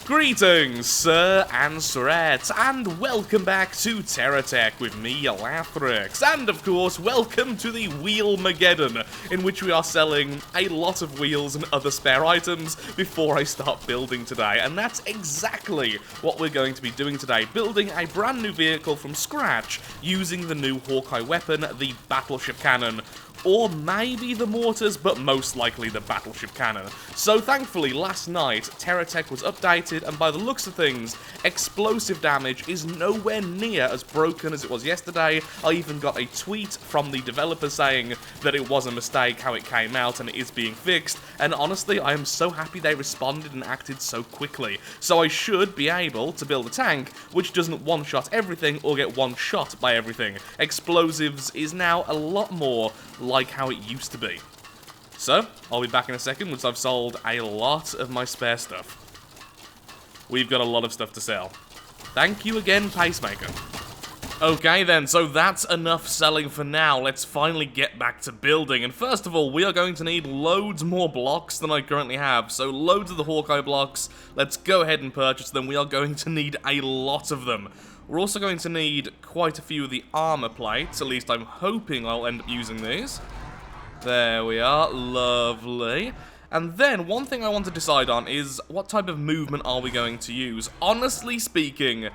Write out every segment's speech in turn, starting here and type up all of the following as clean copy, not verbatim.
Greetings, sir and sirettes, and welcome back to Terratech with me, Lathrix, and of course, welcome to the Wheel-mageddon, in which we are selling a lot of wheels and other spare items before I start building today, and that's exactly what we're going to be doing today, building a brand new vehicle from scratch, using the new Hawkeye weapon, the Battleship cannon, or maybe the mortars, but most likely the Battleship cannon. So thankfully, last night, Terratech was updated, and by the looks of things, explosive damage is nowhere near as broken as it was yesterday. I even got a tweet from the developer saying that it was a mistake how it came out and it is being fixed, and honestly, I am so happy they responded and acted so quickly. So I should be able to build a tank which doesn't one-shot everything or get one-shot by everything. Explosives is now a lot more like how it used to be. So, I'll be back in a second once I've sold a lot of my spare stuff. We've got a lot of stuff to sell. Thank you again, Pacemaker. Okay then, so that's enough selling for now. Let's finally get back to building. And first of all, we are going to need loads more blocks than I currently have. So loads of the Hawkeye blocks. Let's go ahead and purchase them. We are going to need a lot of them. We're also going to need quite a few of the armor plates, at least I'm hoping I'll end up using these. There we are, lovely. And then, one thing I want to decide on is, what type of movement are we going to use? Honestly speaking,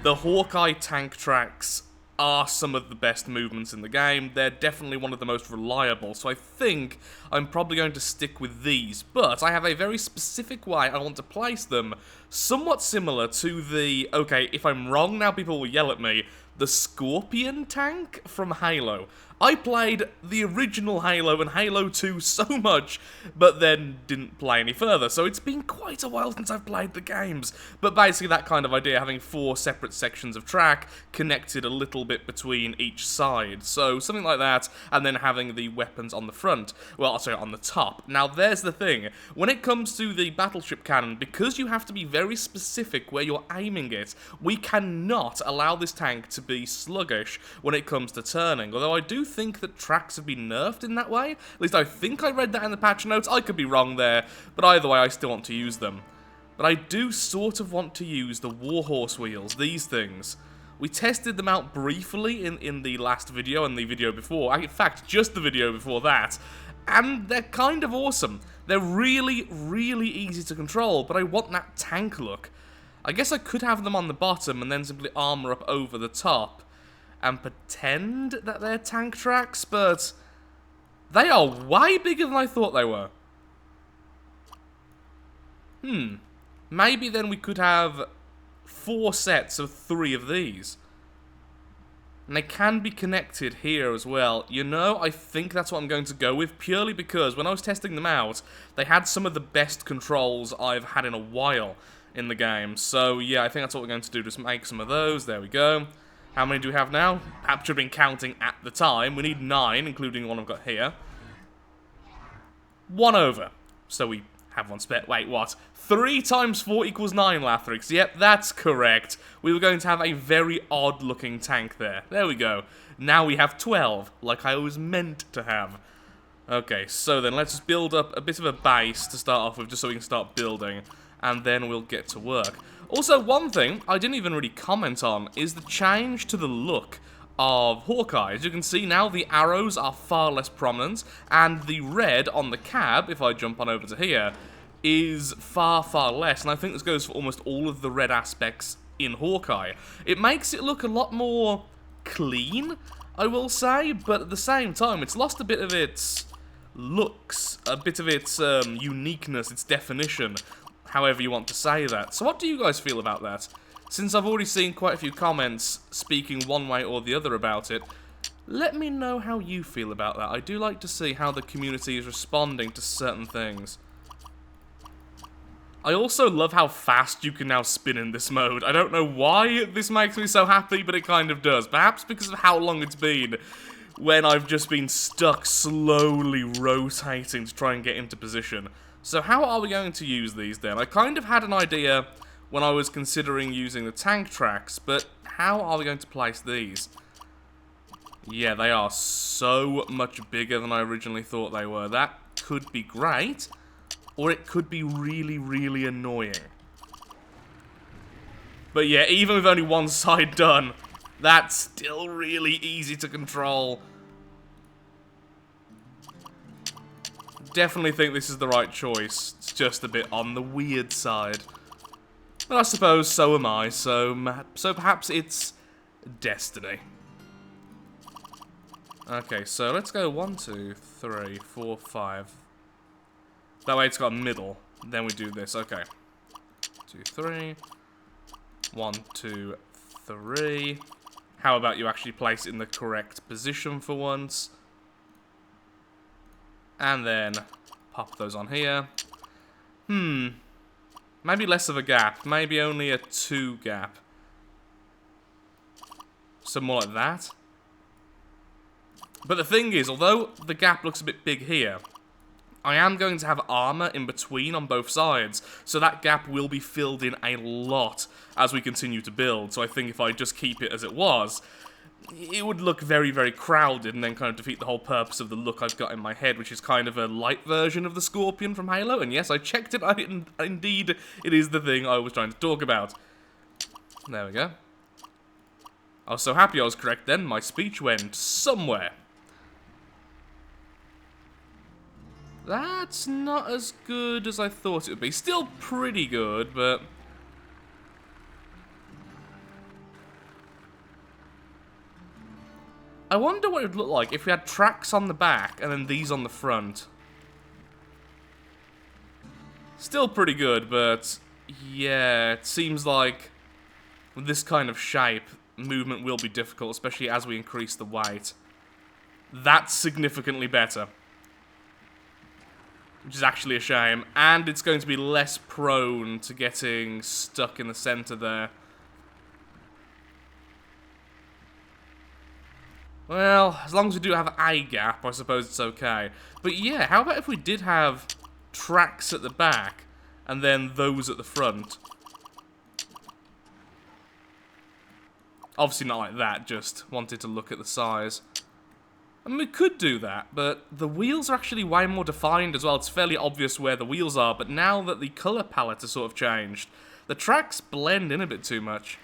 the Hawkeye tank tracks are some of the best movements in the game. They're definitely one of the most reliable, so I think I'm probably going to stick with these. But I have a very specific way I want to place them, somewhat similar to the, okay, if I'm wrong now people will yell at me, the Scorpion tank from Halo. I played the original Halo and Halo 2 so much, but then didn't play any further, so it's been quite a while since I've played the games. But basically that kind of idea, having 4 separate sections of track, connected a little bit between each side. So something like that, and then having the weapons on the front, well, sorry, on the top. Now there's the thing, when it comes to the Battleship cannon, because you have to be very specific where you're aiming it, we cannot allow this tank to be sluggish when it comes to turning, although I do think that tracks have been nerfed in that way. At least I think I read that in the patch notes. I could be wrong there, but either way I still want to use them. But I do sort of want to use the Warhorse wheels, these things. We tested them out briefly in the last video and the video before, in fact just the video before that, and they're kind of awesome. They're really, really easy to control, but I want that tank look. I guess I could have them on the bottom and then simply armor up over the top and pretend that they're tank tracks, but they are way bigger than I thought they were. Maybe then we could have 4 sets of 3 of these. And they can be connected here as well. You know, I think that's what I'm going to go with, purely because when I was testing them out, they had some of the best controls I've had in a while in the game. So yeah, I think that's what we're going to do, just make some of those. There we go. How many do we have now? Perhaps should have been counting at the time. We need 9, including the one I've got here. 1 over. So we have 1 spare. Wait, what? 3 times 4 equals 9, Lathrix. Yep, that's correct. We were going to have a very odd-looking tank there. There we go. Now we have 12, like I was meant to have. Okay, so then let's just build up a bit of a base to start off with, just so we can start building. And then we'll get to work. Also, one thing I didn't even really comment on is the change to the look of Hawkeye. As you can see now, the arrows are far less prominent, and the red on the cab, if I jump on over to here, is far, far less. And I think this goes for almost all of the red aspects in Hawkeye. It makes it look a lot more clean, I will say, but at the same time, it's lost a bit of its looks, a bit of its uniqueness, its definition, however you want to say that. So what do you guys feel about that? Since I've already seen quite a few comments speaking one way or the other about it, let me know how you feel about that. I do like to see how the community is responding to certain things. I also love how fast you can now spin in this mode. I don't know why this makes me so happy, but it kind of does. Perhaps because of how long it's been when I've just been stuck slowly rotating to try and get into position. So how are we going to use these then? I kind of had an idea when I was considering using the tank tracks, but how are we going to place these? Yeah, they are so much bigger than I originally thought they were. That could be great, or it could be really, really annoying. But yeah, even with only one side done, that's still really easy to control. Definitely think this is the right choice. It's just a bit on the weird side. But I suppose so am I, so perhaps it's destiny. Okay, so let's go 1, 2, 3, 4, 5. That way it's got a middle. Then we do this. Okay. 2, 3. 1, 2, 3. How about you actually place it in the correct position for once? And then pop those on here. Maybe less of a gap. Maybe only a 2 gap. So more like that. But the thing is, although the gap looks a bit big here, I am going to have armor in between on both sides, so that gap will be filled in a lot as we continue to build. So I think if I just keep it as it was, it would look very, very crowded and then kind of defeat the whole purpose of the look I've got in my head, which is kind of a light version of the Scorpion from Halo. And yes, I checked it, indeed, it is the thing I was trying to talk about. There we go. I was so happy I was correct then, my speech went somewhere. That's not as good as I thought it would be. Still pretty good, but... I wonder what it would look like if we had tracks on the back and then these on the front. Still pretty good, but... yeah, it seems like with this kind of shape, movement will be difficult, especially as we increase the weight. That's significantly better. Which is actually a shame. And it's going to be less prone to getting stuck in the center there. Well, as long as we do have a gap, I suppose it's okay. But yeah, how about if we did have tracks at the back, and then those at the front? Obviously not like that, just wanted to look at the size. I mean, we could do that, but the wheels are actually way more defined as well. It's fairly obvious where the wheels are, but now that the colour palette has sort of changed, the tracks blend in a bit too much.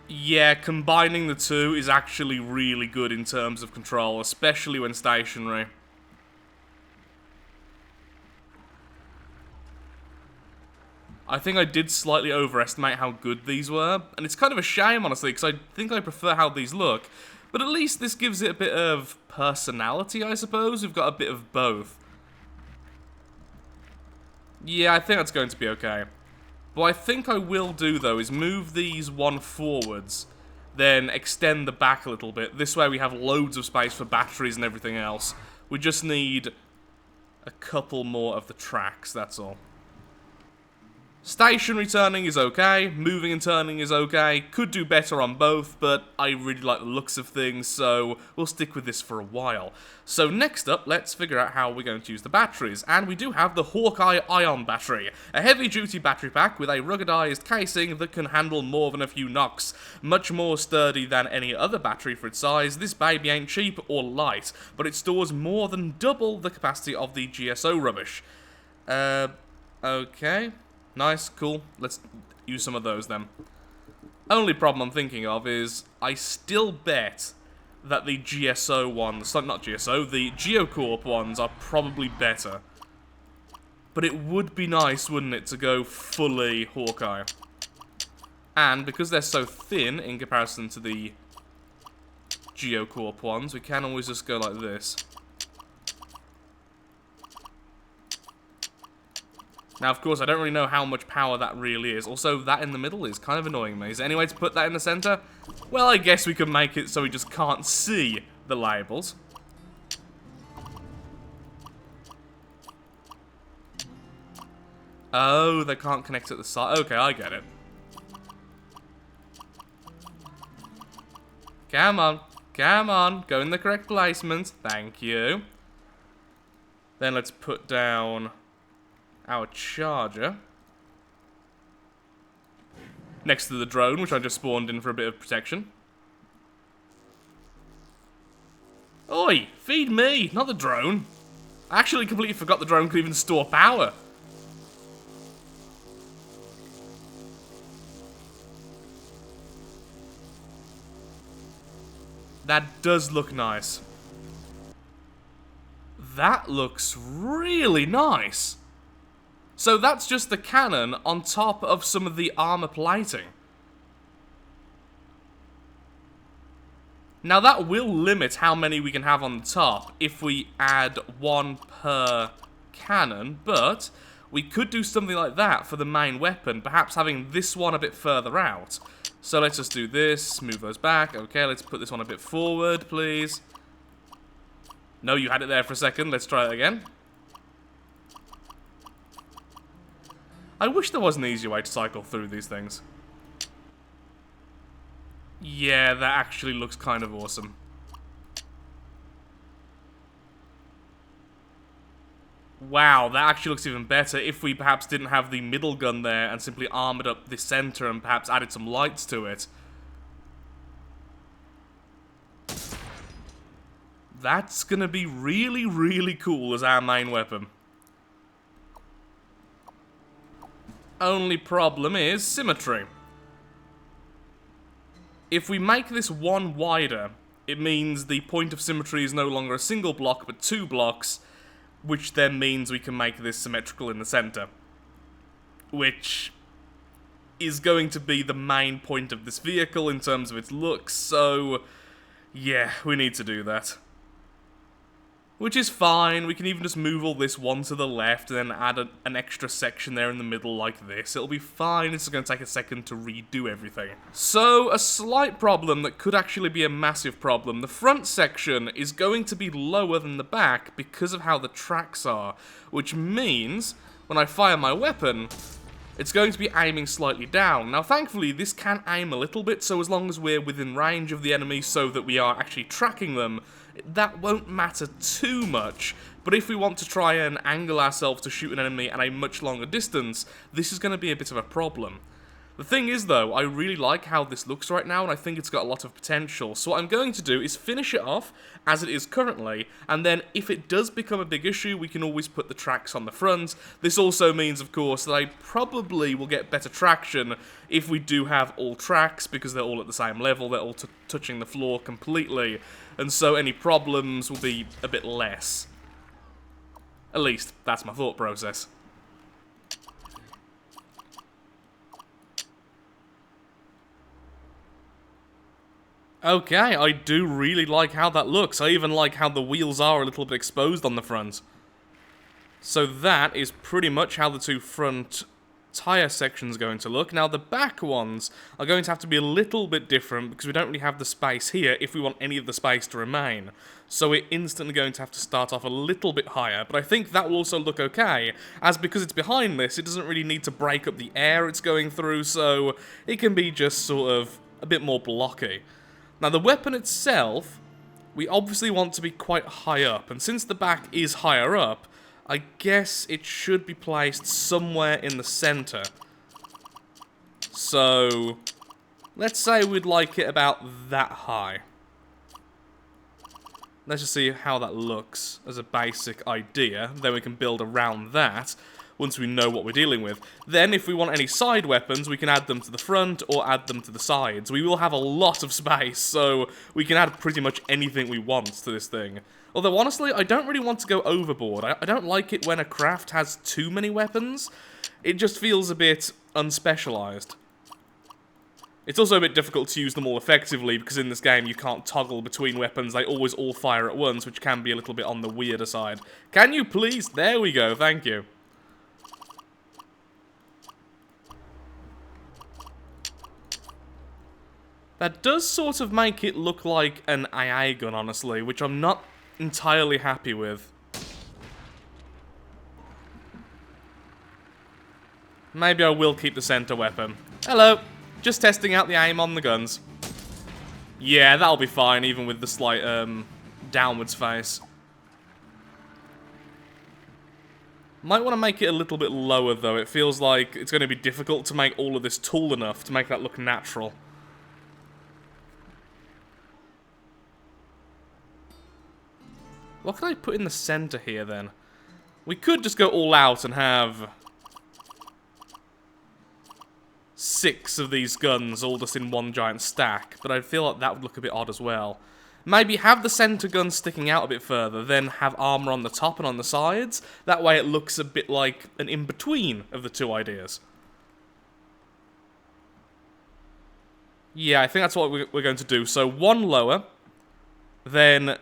Yeah, combining the two is actually really good in terms of control, especially when stationary. I think I did slightly overestimate how good these were, and it's kind of a shame, honestly, because I think I prefer how these look. But at least this gives it a bit of personality, I suppose. We've got a bit of both. Yeah, I think that's going to be okay. What I think I will do, though, is move these one forwards, then extend the back a little bit. This way we have loads of space for batteries and everything else. We just need a couple more of the tracks, that's all. Stationary turning is okay, moving and turning is okay, could do better on both, but I really like the looks of things, so we'll stick with this for a while. So next up, let's figure out how we're going to use the batteries, and we do have the Hawkeye Ion Battery, a heavy-duty battery pack with a ruggedized casing that can handle more than a few knocks. Much more sturdy than any other battery for its size, this baby ain't cheap or light, but it stores more than double the capacity of the GSO rubbish. Okay. Nice, cool. Let's use some of those then. Only problem I'm thinking of is I still bet that the GSO ones, not GSO, the Geocorp ones are probably better. But it would be nice, wouldn't it, to go fully Hawkeye. And because they're so thin in comparison to the Geocorp ones, we can always just go like this. Now, of course, I don't really know how much power that really is. Also, that in the middle is kind of annoying me. Is there any way to put that in the center? Well, I guess we could make it so we just can't see the labels. Oh, they can't connect at the side. Okay, I get it. Come on. Come on. Go in the correct placement. Thank you. Then let's put down our charger next to the drone, which I just spawned in for a bit of protection. Oi, feed me, not the drone. I actually completely forgot the drone could even store power. That does look nice. That looks really nice. So that's just the cannon on top of some of the armor plating. Now that will limit how many we can have on the top if we add one per cannon, but we could do something like that for the main weapon, perhaps having this one a bit further out. So let's just do this, move those back. Okay, let's put this one a bit forward, please. No, you had it there for a second. Let's try it again. I wish there was an easier way to cycle through these things. Yeah, that actually looks kind of awesome. Wow, that actually looks even better if we perhaps didn't have the middle gun there and simply armored up the center and perhaps added some lights to it. That's gonna be really, really cool as our main weapon. Only problem is symmetry. If we make this one wider, it means the point of symmetry is no longer a single block, but 2 blocks, which then means we can make this symmetrical in the center. Which is going to be the main point of this vehicle in terms of its looks, so yeah, we need to do that. Which is fine, we can even just move all this one to the left and then add an extra section there in the middle like this. It'll be fine, it's going to take a second to redo everything. So, a slight problem that could actually be a massive problem. The front section is going to be lower than the back because of how the tracks are. Which means, when I fire my weapon, it's going to be aiming slightly down. Now thankfully this can aim a little bit, so as long as we're within range of the enemy so that we are actually tracking them, that won't matter too much. But if we want to try and angle ourselves to shoot an enemy at a much longer distance, this is going to be a bit of a problem. The thing is though, I really like how this looks right now and I think it's got a lot of potential. So what I'm going to do is finish it off as it is currently, and then if it does become a big issue, we can always put the tracks on the front. This also means, of course, that I probably will get better traction if we do have all tracks, because they're all at the same level, they're all touching the floor completely, and so any problems will be a bit less. At least, that's my thought process. Okay, I do really like how that looks. I even like how the wheels are a little bit exposed on the front. So that is pretty much how the 2 front tyre sections are going to look. Now the back ones are going to have to be a little bit different because we don't really have the space here if we want any of the space to remain. So we're instantly going to have to start off a little bit higher, but I think that will also look okay, as because it's behind this, it doesn't really need to break up the air it's going through, so it can be just sort of a bit more blocky. Now the weapon itself, we obviously want to be quite high up, and since the back is higher up, I guess it should be placed somewhere in the center. So, let's say we'd like it about that high. Let's just see how that looks as a basic idea, then we can build around that once we know what we're dealing with. Then, if we want any side weapons, we can add them to the front or add them to the sides. We will have a lot of space, so we can add pretty much anything we want to this thing. Although, honestly, I don't really want to go overboard. I don't like it when a craft has too many weapons. It just feels a bit unspecialized. It's also a bit difficult to use them all effectively, because in this game you can't toggle between weapons. They always all fire at once, which can be a little bit on the weirder side. Can you please? There we go, thank you. That does sort of make it look like an AA gun, honestly, which I'm not entirely happy with. Maybe I will keep the center weapon. Hello! Just testing out the aim on the guns. Yeah, that'll be fine, even with the slight, downwards face. Might want to make it a little bit lower, though. It feels like it's going to be difficult to make all of this tall enough to make that look natural. What can I put in the center here, then? We could just go all out and have 6 of these guns all just in one giant stack, but I feel like that would look a bit odd as well. Maybe have the center gun sticking out a bit further, then have armor on the top and on the sides. That way it looks a bit like an in-between of the two ideas. Yeah, I think that's what we're going to do. So 1 lower, then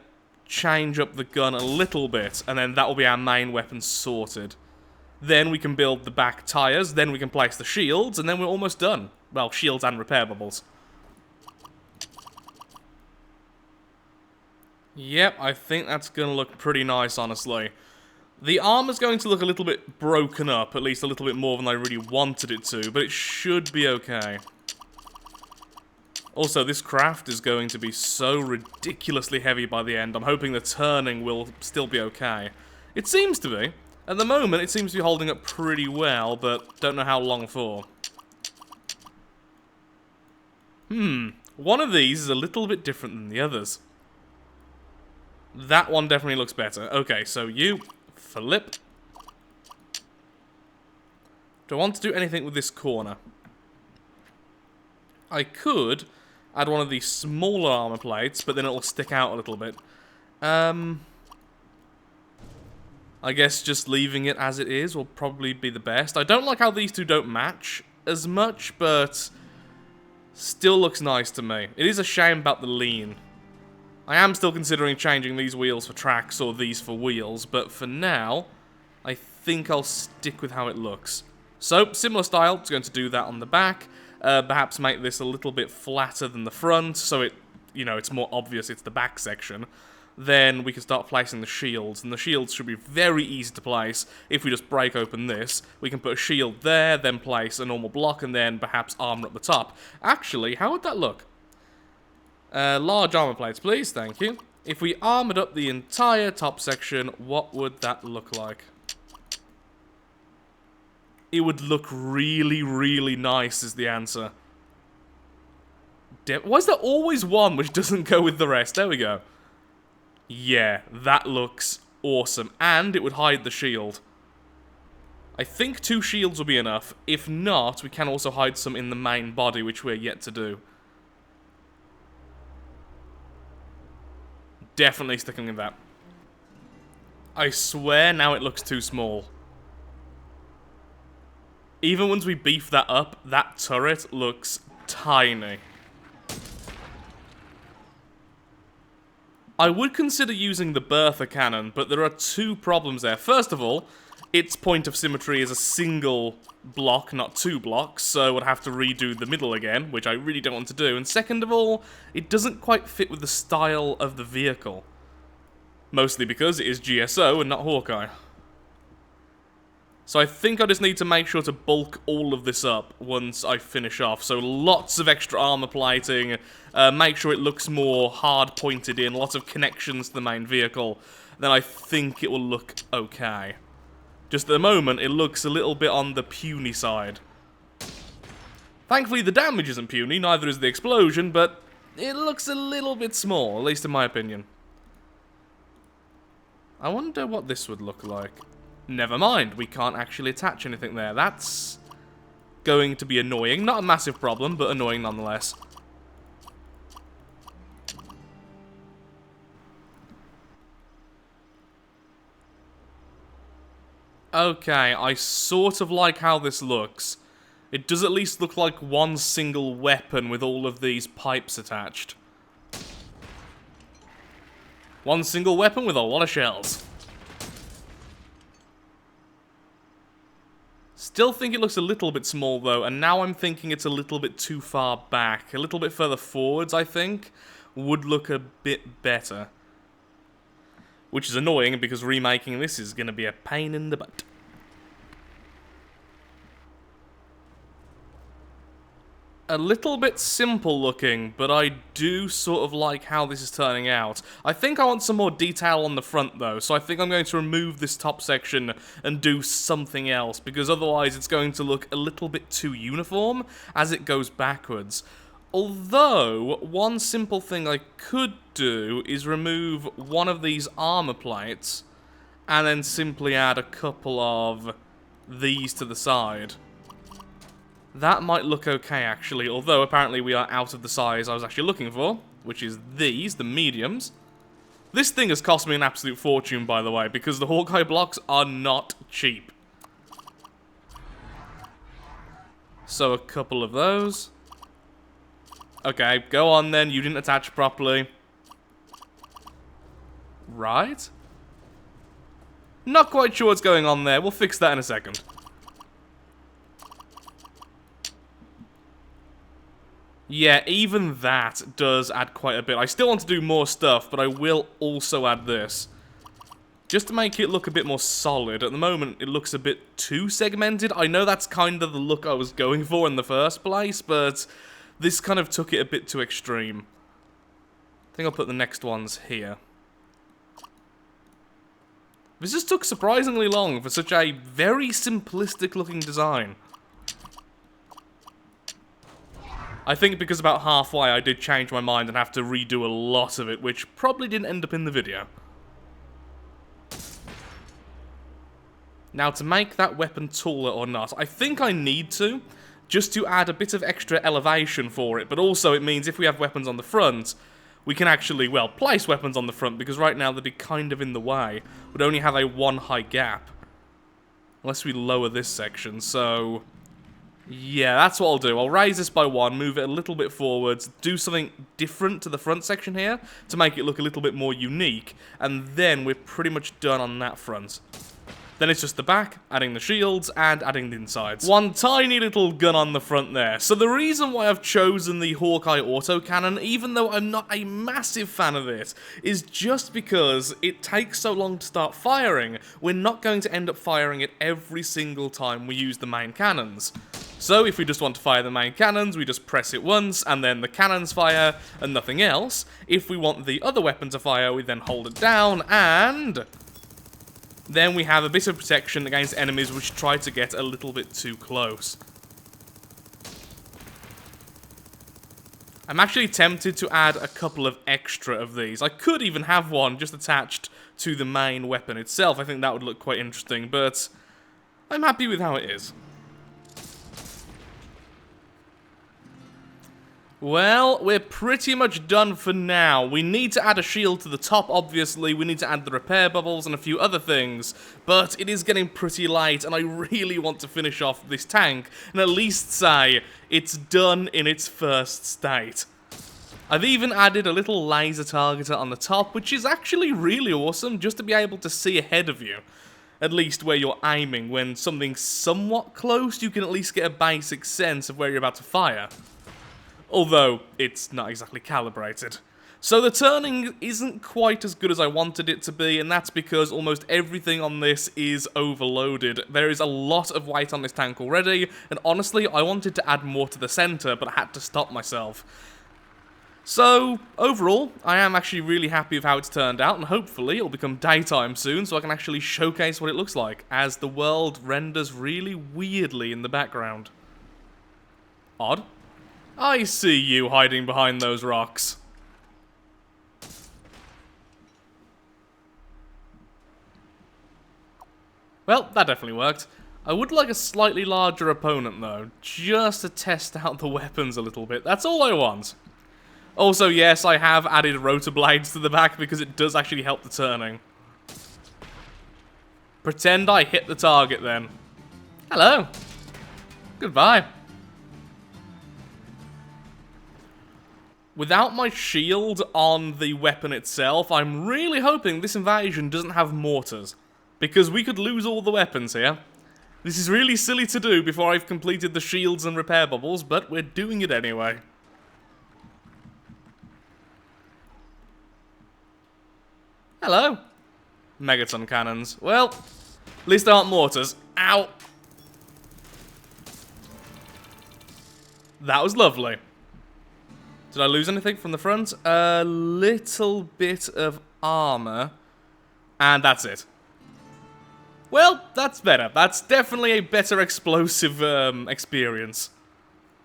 change up the gun a little bit, and then that will be our main weapon sorted. Then we can build the back tires, then we can place the shields, and then we're almost done. Well, shields and repair bubbles. Yep, I think that's going to look pretty nice, honestly. The armor's going to look a little bit broken up, at least a little bit more than I really wanted it to, but it should be okay. Also, this craft is going to be so ridiculously heavy by the end. I'm hoping the turning will still be okay. It seems to be. At the moment, it seems to be holding up pretty well, but don't know how long for. One of these is a little bit different than the others. That one definitely looks better. Okay, so you flip. Do I want to do anything with this corner? I could add one of these smaller armor plates, but then it'll stick out a little bit. I guess just leaving it as it is will probably be the best. I don't like how these two don't match as much, but still looks nice to me. It is a shame about the lean. I am still considering changing these wheels for tracks or these for wheels, but for now, I think I'll stick with how it looks. So, similar style, it's going to do that on the back. Perhaps make this a little bit flatter than the front, so it, you know, it's more obvious it's the back section. Then we can start placing the shields, and the shields should be very easy to place. If we just break open this, we can put a shield there, then place a normal block, and then perhaps armor up the top. Actually, how would that look? Large armor plates, please, thank you. If we armored up the entire top section, what would that look like? It would look really, really nice is the answer. Why is there always one which doesn't go with the rest? There we go. Yeah, that looks awesome. And it would hide the shield. I think 2 shields will be enough. If not, we can also hide some in the main body, which we're yet to do. Definitely sticking with that. I swear now it looks too small. Even once we beef that up, that turret looks tiny. I would consider using the Bertha cannon, but there are 2 problems there. First of all, its point of symmetry is a single block, not 2 blocks, so I would have to redo the middle again, which I really don't want to do. And second of all, it doesn't quite fit with the style of the vehicle. Mostly because it is GSO and not Hawkeye. So I think I just need to make sure to bulk all of this up once I finish off. So lots of extra armor plating, make sure it looks more hard pointed in, lots of connections to the main vehicle. Then I think it will look okay. Just at the moment, it looks a little bit on the puny side. Thankfully the damage isn't puny, neither is the explosion, but it looks a little bit small, at least in my opinion. I wonder what this would look like. Never mind, we can't actually attach anything there. That's going to be annoying. Not a massive problem, but annoying nonetheless. Okay, I sort of like how this looks. It does at least look like one single weapon with all of these pipes attached. One single weapon with a lot of shells. Still think it looks a little bit small though, and now I'm thinking it's a little bit too far back. A little bit further forwards, I think, would look a bit better. Which is annoying because remaking this is going to be a pain in the butt. A little bit simple looking, but I do sort of like how this is turning out. I think I want some more detail on the front though, so I think I'm going to remove this top section and do something else, because otherwise it's going to look a little bit too uniform as it goes backwards. Although, one simple thing I could do is remove one of these armor plates and then simply add a couple of these to the side. That might look okay, actually, although apparently we are out of the size I was actually looking for, which is these, the mediums. This thing has cost me an absolute fortune, by the way, because the Hawkeye blocks are not cheap. So a couple of those. Okay, go on then, you didn't attach properly. Right? Not quite sure what's going on there, we'll fix that in a second. Yeah, even that does add quite a bit. I still want to do more stuff, but I will also add this. Just to make it look a bit more solid. At the moment, it looks a bit too segmented. I know that's kind of the look I was going for in the first place, but this kind of took it a bit too extreme. I think I'll put the next ones here. This just took surprisingly long for such a very simplistic looking design. I think because about halfway I did change my mind and have to redo a lot of it, which probably didn't end up in the video. Now, to make that weapon taller or not, I think I need to, just to add a bit of extra elevation for it, but also it means if we have weapons on the front, we can actually, well, place weapons on the front, because right now they'd be kind of in the way. We'd only have a one height gap. Unless we lower this section, so yeah, that's what I'll do. I'll raise this by 1, move it a little bit forwards, do something different to the front section here to make it look a little bit more unique, and then we're pretty much done on that front. Then it's just the back, adding the shields, and adding the insides. One tiny little gun on the front there. So the reason why I've chosen the Hawkeye autocannon, even though I'm not a massive fan of it, is just because it takes so long to start firing. We're not going to end up firing it every single time we use the main cannons. So if we just want to fire the main cannons, we just press it once, and then the cannons fire, and nothing else. If we want the other weapon to fire, we then hold it down, and then we have a bit of protection against enemies which try to get a little bit too close. I'm actually tempted to add a couple of extra of these. I could even have one just attached to the main weapon itself. I think that would look quite interesting, but I'm happy with how it is. Well, we're pretty much done for now. We need to add a shield to the top, obviously. We need to add the repair bubbles and a few other things. But it is getting pretty late, and I really want to finish off this tank and at least say it's done in its first state. I've even added a little laser targeter on the top, which is actually really awesome, just to be able to see ahead of you. At least where you're aiming. When something's somewhat close, you can at least get a basic sense of where you're about to fire. Although, it's not exactly calibrated. So the turning isn't quite as good as I wanted it to be, and that's because almost everything on this is overloaded. There is a lot of weight on this tank already, and honestly, I wanted to add more to the center, but I had to stop myself. So, overall, I am actually really happy with how it's turned out, and hopefully it'll become daytime soon, so I can actually showcase what it looks like, as the world renders really weirdly in the background. Odd. I see you hiding behind those rocks. Well, that definitely worked. I would like a slightly larger opponent, though, just to test out the weapons a little bit. That's all I want. Also, yes, I have added rotor blades to the back because it does actually help the turning. Pretend I hit the target, then. Hello. Goodbye. Without my shield on the weapon itself, I'm really hoping this invasion doesn't have mortars, because we could lose all the weapons here. This is really silly to do before I've completed the shields and repair bubbles, but we're doing it anyway. Hello. Megaton cannons. Well, at least they aren't mortars. Ow. That was lovely. Did I lose anything from the front? A little bit of armor. And that's it. Well, that's better. That's definitely a better explosive experience.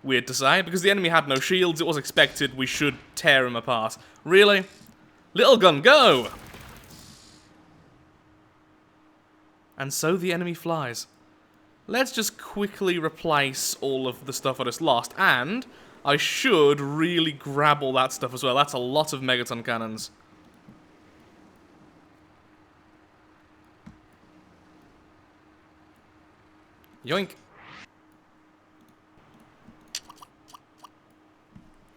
Weird to say, because the enemy had no shields, it was expected we should tear him apart. Really? Little gun, go! And so the enemy flies. Let's just quickly replace all of the stuff I just lost, and I should really grab all that stuff as well. That's a lot of megaton cannons. Yoink.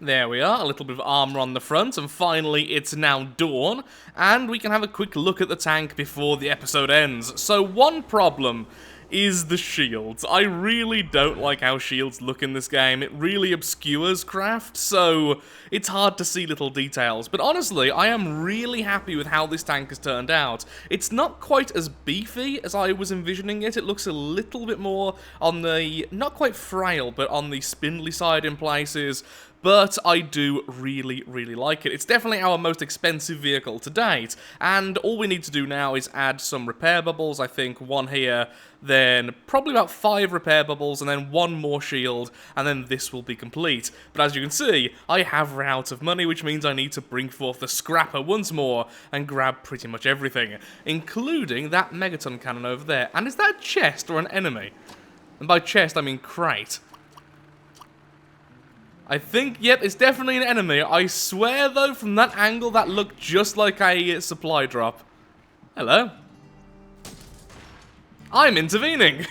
There we are, a little bit of armor on the front, and finally it's now dawn, and we can have a quick look at the tank before the episode ends. So one problem is the shields. I really don't like how shields look in this game. It really obscures craft, so it's hard to see little details. But honestly, I am really happy with how this tank has turned out. It's not quite as beefy as I was envisioning it. It looks a little bit more on the, not quite frail, but on the spindly side in places. But I do really, really like it. It's definitely our most expensive vehicle to date, and all we need to do now is add some repair bubbles. I think one here, then probably about 5 repair bubbles, and then 1 more shield, and then this will be complete. But as you can see, I have run out of money, which means I need to bring forth the scrapper once more and grab pretty much everything, including that megaton cannon over there. And is that a chest or an enemy? And by chest, I mean crate. I think, yep, it's definitely an enemy. I swear, though, from that angle, that looked just like a supply drop. Hello. I'm intervening.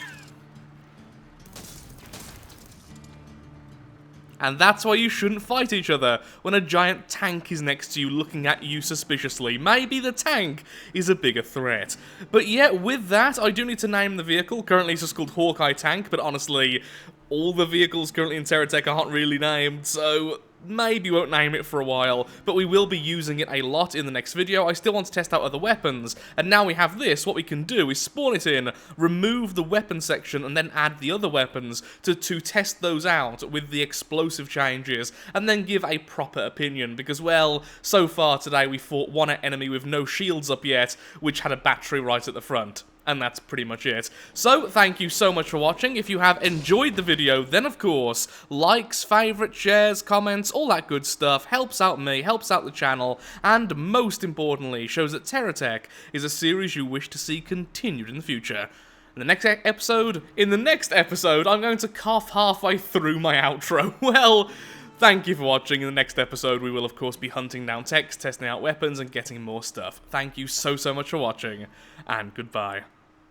And that's why you shouldn't fight each other when a giant tank is next to you looking at you suspiciously. Maybe the tank is a bigger threat. But yet, with that, I do need to name the vehicle. Currently it's just called Hawkeye Tank, but honestly, all the vehicles currently in Terratech aren't really named, so maybe won't name it for a while, but we will be using it a lot in the next video. I still want to test out other weapons, and now we have this, what we can do is spawn it in, remove the weapon section, and then add the other weapons to test those out with the explosive changes, and then give a proper opinion, because, well, so far today we fought one enemy with no shields up yet, which had a battery right at the front. And that's pretty much it. So, thank you so much for watching. If you have enjoyed the video, then of course, likes, favourites, shares, comments, all that good stuff helps out me, helps out the channel, and most importantly, shows that Terratech is a series you wish to see continued in the future. In the next episode, I'm going to cough halfway through my outro. Well, thank you for watching. In the next episode, we will of course be hunting down techs, testing out weapons, and getting more stuff. Thank you so much for watching, and goodbye.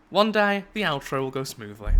One day, the outro will go smoothly.